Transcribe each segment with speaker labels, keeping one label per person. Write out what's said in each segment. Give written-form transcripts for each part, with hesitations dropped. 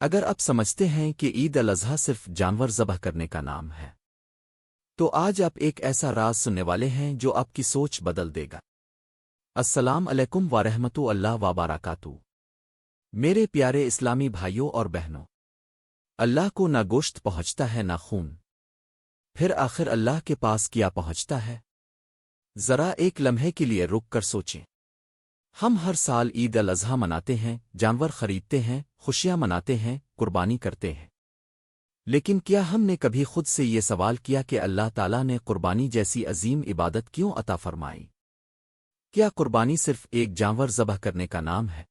Speaker 1: اگر آپ سمجھتے ہیں کہ عید الاضحیٰ صرف جانور ذبح کرنے کا نام ہے تو آج آپ ایک ایسا راز سننے والے ہیں جو آپ کی سوچ بدل دے گا۔ السلام علیکم ورحمۃ اللہ وبرکاتہ۔ میرے پیارے اسلامی بھائیوں اور بہنوں، اللہ کو نہ گوشت پہنچتا ہے نہ خون، پھر آخر اللہ کے پاس کیا پہنچتا ہے؟ ذرا ایک لمحے کے لیے رک کر سوچیں۔ ہم ہر سال عید الاضحیٰ مناتے ہیں، جانور خریدتے ہیں، خوشیاں مناتے ہیں، قربانی کرتے ہیں، لیکن کیا ہم نے کبھی خود سے یہ سوال کیا کہ اللہ تعالیٰ نے قربانی جیسی عظیم عبادت کیوں عطا فرمائی؟ کیا قربانی صرف ایک جانور ذبح کرنے کا نام ہے؟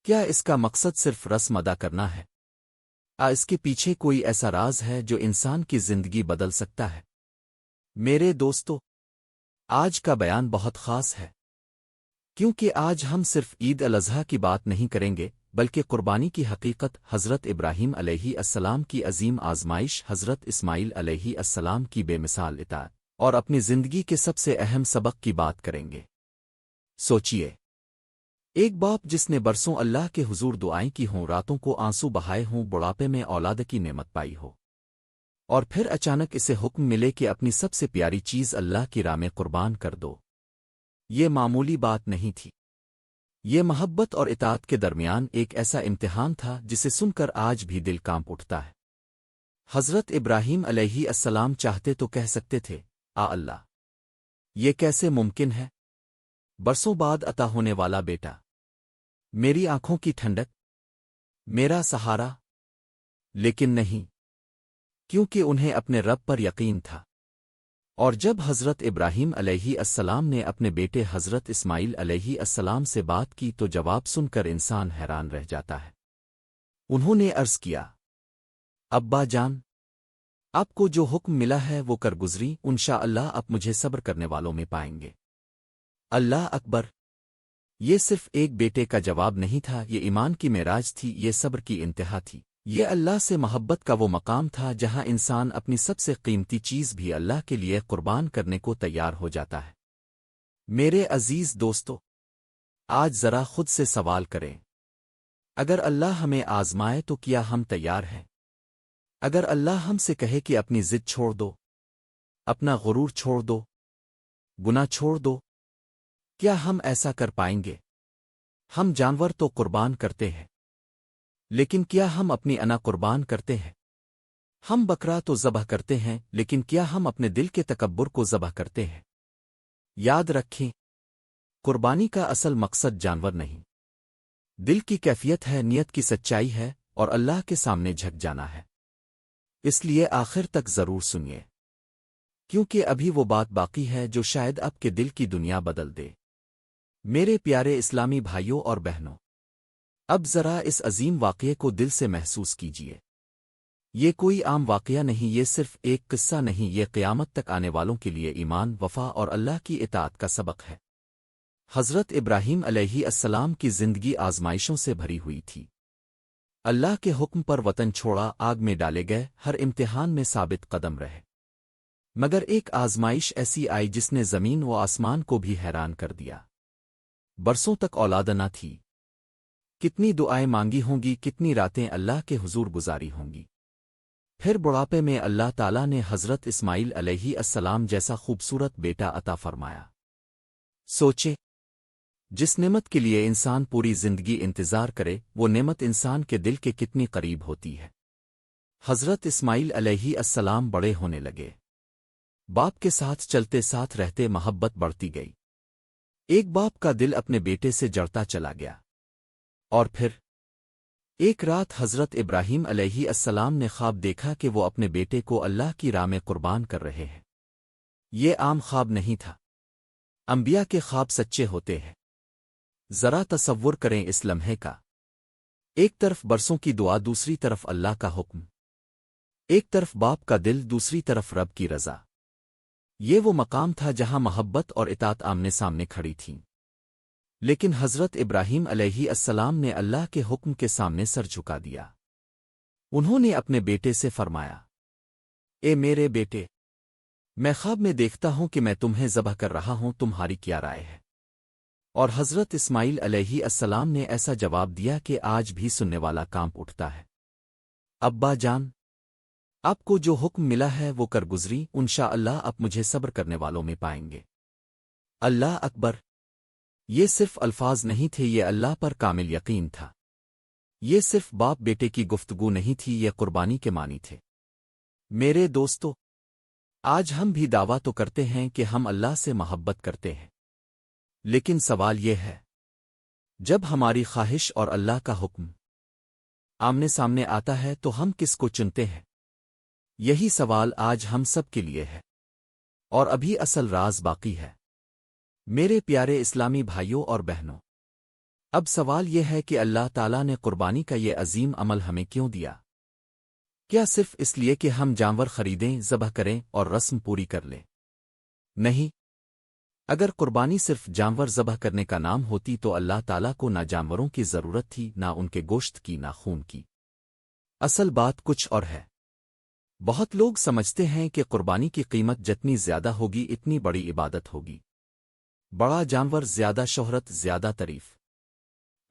Speaker 1: کیا اس کا مقصد صرف رسم ادا کرنا ہے؟ اس کے پیچھے کوئی ایسا راز ہے جو انسان کی زندگی بدل سکتا ہے؟ میرے دوستو، آج کا بیان بہت خاص ہے، کیونکہ آج ہم صرف عید الاضحیٰ کی بات نہیں کریں گے بلکہ قربانی کی حقیقت، حضرت ابراہیم علیہ السلام کی عظیم آزمائش، حضرت اسماعیل علیہ السلام کی بے مثال اطاعت، اور اپنی زندگی کے سب سے اہم سبق کی بات کریں گے۔ سوچئے، ایک باپ جس نے برسوں اللہ کے حضور دعائیں کی ہوں، راتوں کو آنسو بہائے ہوں، بڑھاپے میں اولاد کی نعمت پائی ہو، اور پھر اچانک اسے حکم ملے کہ اپنی سب سے پیاری چیز اللہ کی راہ میں قربان کر دو۔ یہ معمولی بات نہیں تھی، یہ محبت اور اطاعت کے درمیان ایک ایسا امتحان تھا جسے سن کر آج بھی دل کانپ اٹھتا ہے۔ حضرت ابراہیم علیہ السلام چاہتے تو کہہ سکتے تھے، اللہ، یہ کیسے ممکن ہے؟ برسوں بعد عطا ہونے والا بیٹا، میری آنکھوں کی ٹھنڈک، میرا سہارا۔ لیکن نہیں، کیونکہ انہیں اپنے رب پر یقین تھا۔ اور جب حضرت ابراہیم علیہ السلام نے اپنے بیٹے حضرت اسماعیل علیہ السلام سے بات کی تو جواب سن کر انسان حیران رہ جاتا ہے۔ انہوں نے عرض کیا، ابا جان، آپ کو جو حکم ملا ہے وہ کر گزری، انشاءاللہ آپ مجھے صبر کرنے والوں میں پائیں گے۔ اللہ اکبر! یہ صرف ایک بیٹے کا جواب نہیں تھا، یہ ایمان کی معراج تھی، یہ صبر کی انتہا تھی، یہ اللہ سے محبت کا وہ مقام تھا جہاں انسان اپنی سب سے قیمتی چیز بھی اللہ کے لیے قربان کرنے کو تیار ہو جاتا ہے۔ میرے عزیز دوستو، آج ذرا خود سے سوال کریں، اگر اللہ ہمیں آزمائے تو کیا ہم تیار ہیں؟ اگر اللہ ہم سے کہے کہ اپنی ضد چھوڑ دو، اپنا غرور چھوڑ دو، گناہ چھوڑ دو، کیا ہم ایسا کر پائیں گے؟ ہم جانور تو قربان کرتے ہیں، لیکن کیا ہم اپنی انا قربان کرتے ہیں؟ ہم بکرا تو ذبح کرتے ہیں، لیکن کیا ہم اپنے دل کے تکبر کو ذبح کرتے ہیں؟ یاد رکھیں، قربانی کا اصل مقصد جانور نہیں، دل کی کیفیت ہے، نیت کی سچائی ہے، اور اللہ کے سامنے جھک جانا ہے۔ اس لیے آخر تک ضرور سنیے، کیونکہ ابھی وہ بات باقی ہے جو شاید آپ کے دل کی دنیا بدل دے۔ میرے پیارے اسلامی بھائیوں اور بہنوں، اب ذرا اس عظیم واقعے کو دل سے محسوس کیجیے۔ یہ کوئی عام واقعہ نہیں، یہ صرف ایک قصہ نہیں، یہ قیامت تک آنے والوں کے لیے ایمان، وفا اور اللہ کی اطاعت کا سبق ہے۔ حضرت ابراہیم علیہ السلام کی زندگی آزمائشوں سے بھری ہوئی تھی۔ اللہ کے حکم پر وطن چھوڑا، آگ میں ڈالے گئے، ہر امتحان میں ثابت قدم رہے، مگر ایک آزمائش ایسی آئی جس نے زمین و آسمان کو بھی حیران کر دیا۔ برسوں تک اولاد نہ تھی، کتنی دعائیں مانگی ہوں گی، کتنی راتیں اللہ کے حضور گزاری ہوں گی، پھر بڑھاپے میں اللہ تعالیٰ نے حضرت اسماعیل علیہ السلام جیسا خوبصورت بیٹا عطا فرمایا۔ سوچے، جس نعمت کے لیے انسان پوری زندگی انتظار کرے، وہ نعمت انسان کے دل کے کتنی قریب ہوتی ہے۔ حضرت اسماعیل علیہ السلام بڑے ہونے لگے، باپ کے ساتھ چلتے ساتھ رہتے محبت بڑھتی گئی، ایک باپ کا دل اپنے بیٹے سے جڑتا چلا گیا، اور پھر ایک رات حضرت ابراہیم علیہ السلام نے خواب دیکھا کہ وہ اپنے بیٹے کو اللہ کی راہ میں قربان کر رہے ہیں۔ یہ عام خواب نہیں تھا، انبیاء کے خواب سچے ہوتے ہیں۔ ذرا تصور کریں اس لمحے کا، ایک طرف برسوں کی دعا، دوسری طرف اللہ کا حکم، ایک طرف باپ کا دل، دوسری طرف رب کی رضا۔ یہ وہ مقام تھا جہاں محبت اور اطاعت آمنے سامنے کھڑی تھیں، لیکن حضرت ابراہیم علیہ السلام نے اللہ کے حکم کے سامنے سر جھکا دیا۔ انہوں نے اپنے بیٹے سے فرمایا، اے میرے بیٹے، میں خواب میں دیکھتا ہوں کہ میں تمہیں ذبح کر رہا ہوں، تمہاری کیا رائے ہے؟ اور حضرت اسماعیل علیہ السلام نے ایسا جواب دیا کہ آج بھی سننے والا کانپ اٹھتا ہے۔ ابا جان، آپ کو جو حکم ملا ہے وہ کر گزری، انشاءاللہ آپ مجھے صبر کرنے والوں میں پائیں گے۔ اللہ اکبر! یہ صرف الفاظ نہیں تھے، یہ اللہ پر کامل یقین تھا۔ یہ صرف باپ بیٹے کی گفتگو نہیں تھی، یہ قربانی کے معنی تھے۔ میرے دوستو، آج ہم بھی دعویٰ تو کرتے ہیں کہ ہم اللہ سے محبت کرتے ہیں، لیکن سوال یہ ہے، جب ہماری خواہش اور اللہ کا حکم آمنے سامنے آتا ہے تو ہم کس کو چنتے ہیں؟ یہی سوال آج ہم سب کے لیے ہے، اور ابھی اصل راز باقی ہے۔ میرے پیارے اسلامی بھائیوں اور بہنوں، اب سوال یہ ہے کہ اللہ تعالیٰ نے قربانی کا یہ عظیم عمل ہمیں کیوں دیا؟ کیا صرف اس لیے کہ ہم جانور خریدیں، ذبح کریں اور رسم پوری کر لیں؟ نہیں۔ اگر قربانی صرف جانور ذبح کرنے کا نام ہوتی تو اللہ تعالیٰ کو نہ جانوروں کی ضرورت تھی، نہ ان کے گوشت کی، نہ خون کی۔ اصل بات کچھ اور ہے۔ بہت لوگ سمجھتے ہیں کہ قربانی کی قیمت جتنی زیادہ ہوگی اتنی بڑی عبادت ہوگی، بڑا جانور زیادہ شہرت، زیادہ تعریف۔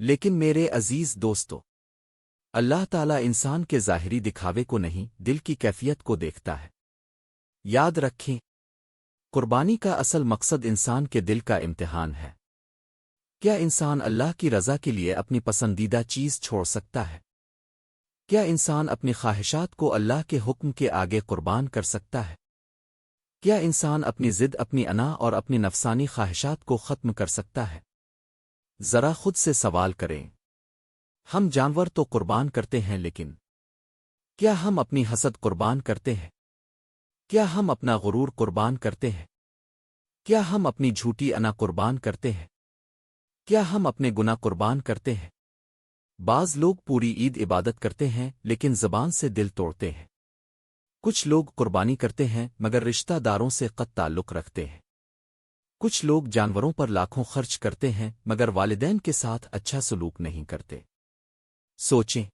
Speaker 1: لیکن میرے عزیز دوستو، اللہ تعالیٰ انسان کے ظاہری دکھاوے کو نہیں، دل کی کیفیت کو دیکھتا ہے۔ یاد رکھیں، قربانی کا اصل مقصد انسان کے دل کا امتحان ہے۔ کیا انسان اللہ کی رضا کے لیے اپنی پسندیدہ چیز چھوڑ سکتا ہے؟ کیا انسان اپنی خواہشات کو اللہ کے حکم کے آگے قربان کر سکتا ہے؟ کیا انسان اپنی ضد، اپنی انا اور اپنی نفسانی خواہشات کو ختم کر سکتا ہے؟ ذرا خود سے سوال کریں۔ ہم جانور تو قربان کرتے ہیں، لیکن کیا ہم اپنی حسد قربان کرتے ہیں؟ کیا ہم اپنا غرور قربان کرتے ہیں؟ کیا ہم اپنی جھوٹی انا قربان کرتے ہیں؟ کیا ہم اپنے گناہ قربان کرتے ہیں؟ بعض لوگ پوری عید عبادت کرتے ہیں لیکن زبان سے دل توڑتے ہیں۔ کچھ لوگ قربانی کرتے ہیں مگر رشتہ داروں سے قطع تعلق رکھتے ہیں۔ کچھ لوگ جانوروں پر لاکھوں خرچ کرتے ہیں مگر والدین کے ساتھ اچھا سلوک نہیں کرتے۔ سوچیں،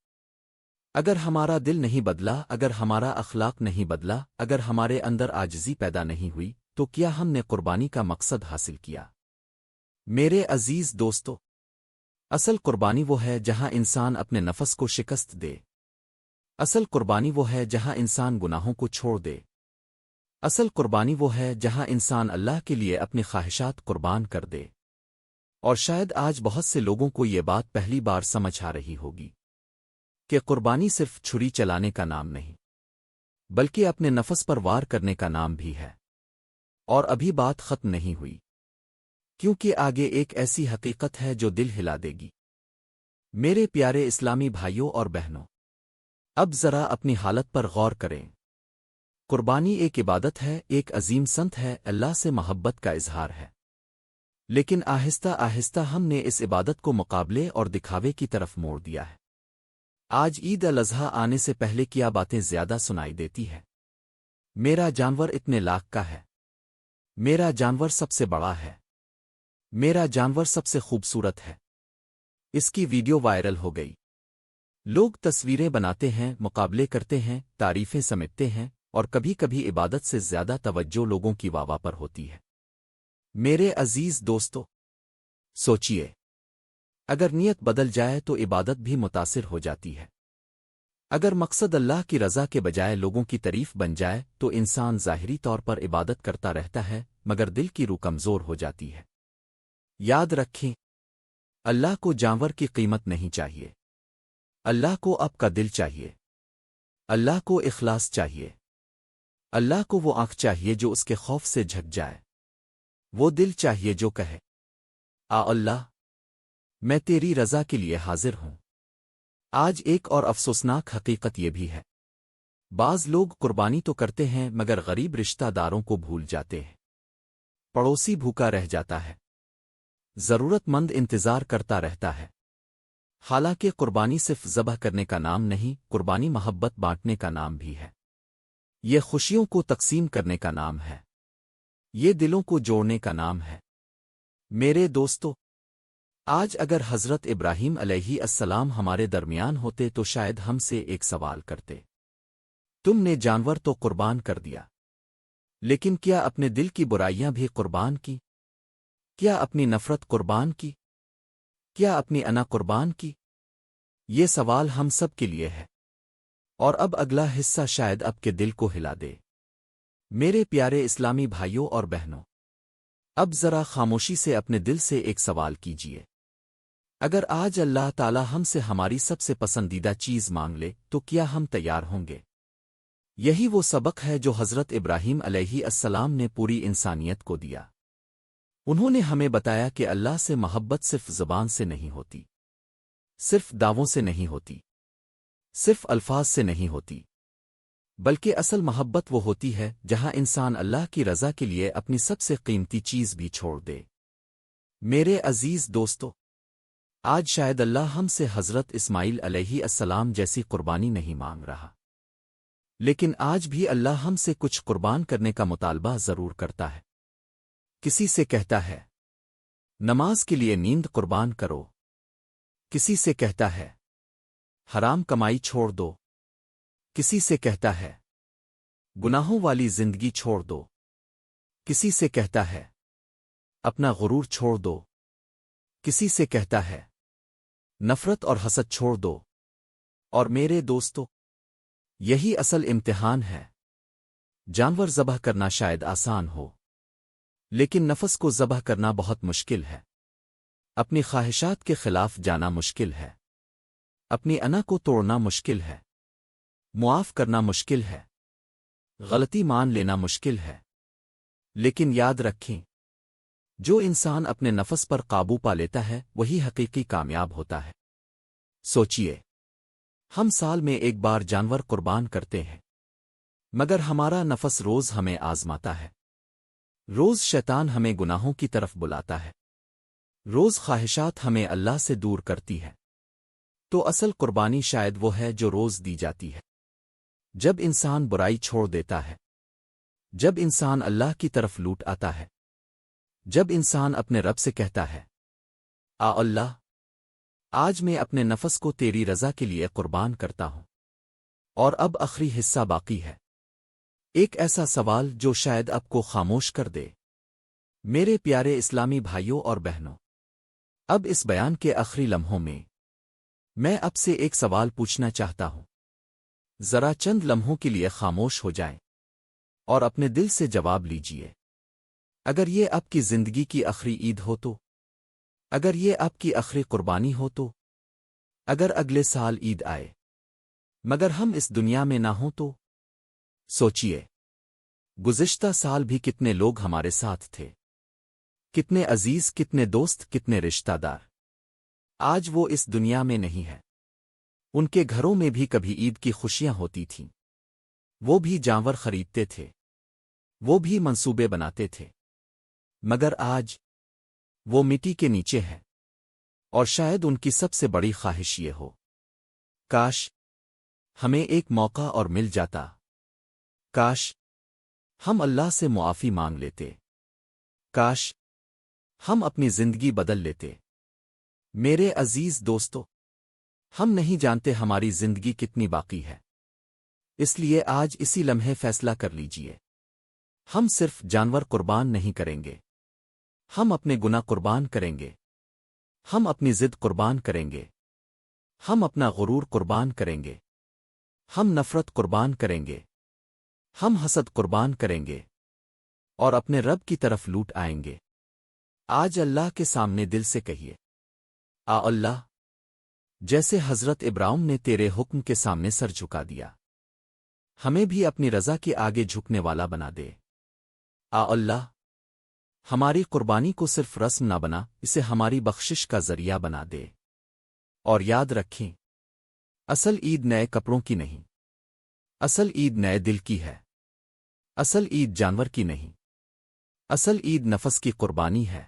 Speaker 1: اگر ہمارا دل نہیں بدلا، اگر ہمارا اخلاق نہیں بدلا، اگر ہمارے اندر عاجزی پیدا نہیں ہوئی، تو کیا ہم نے قربانی کا مقصد حاصل کیا؟ میرے عزیز دوستو، اصل قربانی وہ ہے جہاں انسان اپنے نفس کو شکست دے۔ اصل قربانی وہ ہے جہاں انسان گناہوں کو چھوڑ دے۔ اصل قربانی وہ ہے جہاں انسان اللہ کے لیے اپنی خواہشات قربان کر دے۔ اور شاید آج بہت سے لوگوں کو یہ بات پہلی بار سمجھ آ رہی ہوگی کہ قربانی صرف چھری چلانے کا نام نہیں، بلکہ اپنے نفس پر وار کرنے کا نام بھی ہے۔ اور ابھی بات ختم نہیں ہوئی، کیونکہ آگے ایک ایسی حقیقت ہے جو دل ہلا دے گی۔ میرے پیارے اسلامی بھائیوں اور بہنوں، اب ذرا اپنی حالت پر غور کریں۔ قربانی ایک عبادت ہے، ایک عظیم سنت ہے، اللہ سے محبت کا اظہار ہے۔ لیکن آہستہ آہستہ ہم نے اس عبادت کو مقابلے اور دکھاوے کی طرف موڑ دیا ہے۔ آج عید الاضحیٰ آنے سے پہلے کیا باتیں زیادہ سنائی دیتی ہے؟ میرا جانور اتنے لاکھ کا ہے، میرا جانور سب سے بڑا ہے، میرا جانور سب سے خوبصورت ہے۔ اس کی ویڈیو وائرل ہو گئی، لوگ تصویریں بناتے ہیں، مقابلے کرتے ہیں، تعریفیں سمیٹتے ہیں، اور کبھی کبھی عبادت سے زیادہ توجہ لوگوں کی واہ پر ہوتی ہے۔ میرے عزیز دوستو، سوچئے، اگر نیت بدل جائے تو عبادت بھی متاثر ہو جاتی ہے۔ اگر مقصد اللہ کی رضا کے بجائے لوگوں کی تعریف بن جائے تو انسان ظاہری طور پر عبادت کرتا رہتا ہے مگر دل کی روح کمزور ہو جاتی ہے۔ یاد رکھیں، اللہ کو جانور کی قیمت نہیں چاہیے، اللہ کو آپ کا دل چاہیے، اللہ کو اخلاص چاہیے، اللہ کو وہ آنکھ چاہیے جو اس کے خوف سے جھک جائے، وہ دل چاہیے جو کہے، آ اللہ، میں تیری رضا کے لیے حاضر ہوں۔ آج ایک اور افسوسناک حقیقت یہ بھی ہے، بعض لوگ قربانی تو کرتے ہیں مگر غریب رشتہ داروں کو بھول جاتے ہیں۔ پڑوسی بھوکا رہ جاتا ہے، ضرورت مند انتظار کرتا رہتا ہے۔ حالانکہ قربانی صرف ذبح کرنے کا نام نہیں، قربانی محبت بانٹنے کا نام بھی ہے۔ یہ خوشیوں کو تقسیم کرنے کا نام ہے، یہ دلوں کو جوڑنے کا نام ہے۔ میرے دوستو، آج اگر حضرت ابراہیم علیہ السلام ہمارے درمیان ہوتے تو شاید ہم سے ایک سوال کرتے، تم نے جانور تو قربان کر دیا، لیکن کیا اپنے دل کی برائیاں بھی قربان کی؟ کیا اپنی نفرت قربان کی؟ کیا اپنی انا قربان کی؟ یہ سوال ہم سب کے لیے ہے، اور اب اگلا حصہ شاید آپ کے دل کو ہلا دے۔ میرے پیارے اسلامی بھائیوں اور بہنوں، اب ذرا خاموشی سے اپنے دل سے ایک سوال کیجیے۔ اگر آج اللہ تعالی ہم سے ہماری سب سے پسندیدہ چیز مانگ لے تو کیا ہم تیار ہوں گے؟ یہی وہ سبق ہے جو حضرت ابراہیم علیہ السلام نے پوری انسانیت کو دیا۔ انہوں نے ہمیں بتایا کہ اللہ سے محبت صرف زبان سے نہیں ہوتی، صرف دعووں سے نہیں ہوتی، صرف الفاظ سے نہیں ہوتی، بلکہ اصل محبت وہ ہوتی ہے جہاں انسان اللہ کی رضا کے لیے اپنی سب سے قیمتی چیز بھی چھوڑ دے۔ میرے عزیز دوستو، آج شاید اللہ ہم سے حضرت اسماعیل علیہ السلام جیسی قربانی نہیں مانگ رہا، لیکن آج بھی اللہ ہم سے کچھ قربان کرنے کا مطالبہ ضرور کرتا ہے۔ کسی سے کہتا ہے نماز کے لیے نیند قربان کرو، کسی سے کہتا ہے حرام کمائی چھوڑ دو، کسی سے کہتا ہے گناہوں والی زندگی چھوڑ دو، کسی سے کہتا ہے اپنا غرور چھوڑ دو، کسی سے کہتا ہے نفرت اور حسد چھوڑ دو۔ اور میرے دوستو، یہی اصل امتحان ہے۔ جانور ذبح کرنا شاید آسان ہو، لیکن نفس کو ذبح کرنا بہت مشکل ہے۔ اپنی خواہشات کے خلاف جانا مشکل ہے، اپنی انا کو توڑنا مشکل ہے، معاف کرنا مشکل ہے، غلطی مان لینا مشکل ہے۔ لیکن یاد رکھیں، جو انسان اپنے نفس پر قابو پا لیتا ہے وہی حقیقی کامیاب ہوتا ہے۔ سوچئے، ہم سال میں ایک بار جانور قربان کرتے ہیں، مگر ہمارا نفس روز ہمیں آزماتا ہے، روز شیطان ہمیں گناہوں کی طرف بلاتا ہے، روز خواہشات ہمیں اللہ سے دور کرتی ہے۔ تو اصل قربانی شاید وہ ہے جو روز دی جاتی ہے، جب انسان برائی چھوڑ دیتا ہے، جب انسان اللہ کی طرف لوٹ آتا ہے، جب انسان اپنے رب سے کہتا ہے اللہ، آج میں اپنے نفس کو تیری رضا کے لیے قربان کرتا ہوں۔ اور اب آخری حصہ باقی ہے، ایک ایسا سوال جو شاید آپ کو خاموش کر دے۔ میرے پیارے اسلامی بھائیوں اور بہنوں، اب اس بیان کے آخری لمحوں میں اب سے ایک سوال پوچھنا چاہتا ہوں۔ ذرا چند لمحوں کے لیے خاموش ہو جائیں اور اپنے دل سے جواب لیجئے۔ اگر یہ آپ کی زندگی کی آخری عید ہو تو، اگر یہ آپ کی آخری قربانی ہو تو، اگر اگلے سال عید آئے مگر ہم اس دنیا میں نہ ہوں تو، سوچئے گزشتہ سال بھی کتنے لوگ ہمارے ساتھ تھے، کتنے عزیز، کتنے دوست، کتنے رشتہ دار آج وہ اس دنیا میں نہیں ہے۔ ان کے گھروں میں بھی کبھی عید کی خوشیاں ہوتی تھیں، وہ بھی جانور خریدتے تھے، وہ بھی منصوبے بناتے تھے، مگر آج وہ مٹی کے نیچے ہے۔ اور شاید ان کی سب سے بڑی خواہش یہ ہو، کاش ہمیں ایک موقع اور مل جاتا، کاش ہم اللہ سے معافی مانگ لیتے، کاش ہم اپنی زندگی بدل لیتے۔ میرے عزیز دوستو، ہم نہیں جانتے ہماری زندگی کتنی باقی ہے، اس لیے آج اسی لمحے فیصلہ کر لیجئے۔ ہم صرف جانور قربان نہیں کریں گے، ہم اپنے گناہ قربان کریں گے، ہم اپنی ضد قربان کریں گے، ہم اپنا غرور قربان کریں گے، ہم نفرت قربان کریں گے، ہم حسد قربان کریں گے، اور اپنے رب کی طرف لوٹ آئیں گے۔ آج اللہ کے سامنے دل سے کہیے اللہ، جیسے حضرت ابراہیم نے تیرے حکم کے سامنے سر جھکا دیا، ہمیں بھی اپنی رضا کے آگے جھکنے والا بنا دے۔ اللہ، ہماری قربانی کو صرف رسم نہ بنا، اسے ہماری بخشش کا ذریعہ بنا دے۔ اور یاد رکھیں، اصل عید نئے کپڑوں کی نہیں، اصل عید نئے دل کی ہے، اصل عید جانور کی نہیں، اصل عید نفس کی قربانی ہے۔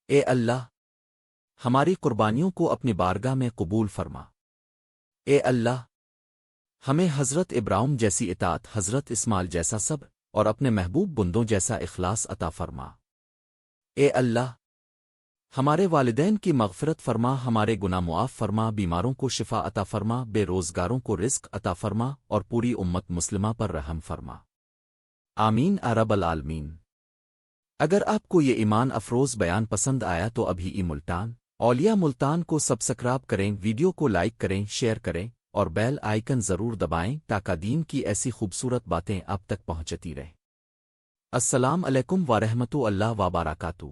Speaker 1: اے اللہ، ہماری قربانیوں کو اپنی بارگاہ میں قبول فرما۔ اے اللہ، ہمیں حضرت ابراہیم جیسی اطاعت، حضرت اسماعیل جیسا صبر اور اپنے محبوب بندوں جیسا اخلاص عطا فرما۔ اے اللہ، ہمارے والدین کی مغفرت فرما، ہمارے گناہ معاف فرما، بیماروں کو شفا عطا فرما، بے روزگاروں کو رزق عطا فرما، اور پوری امت مسلمہ پر رحم فرما۔ آمین رب العالمین۔ اگر آپ کو یہ ایمان افروز بیان پسند آیا تو ابھی ملتان اولیاء ملتان کو سبسکرائب کریں، ویڈیو کو لائک کریں، شیئر کریں اور بیل آئیکن ضرور دبائیں تاکہ دین کی ایسی خوبصورت باتیں آپ تک پہنچتی رہیں۔ السلام علیکم ورحمۃ اللہ وبرکاتہ۔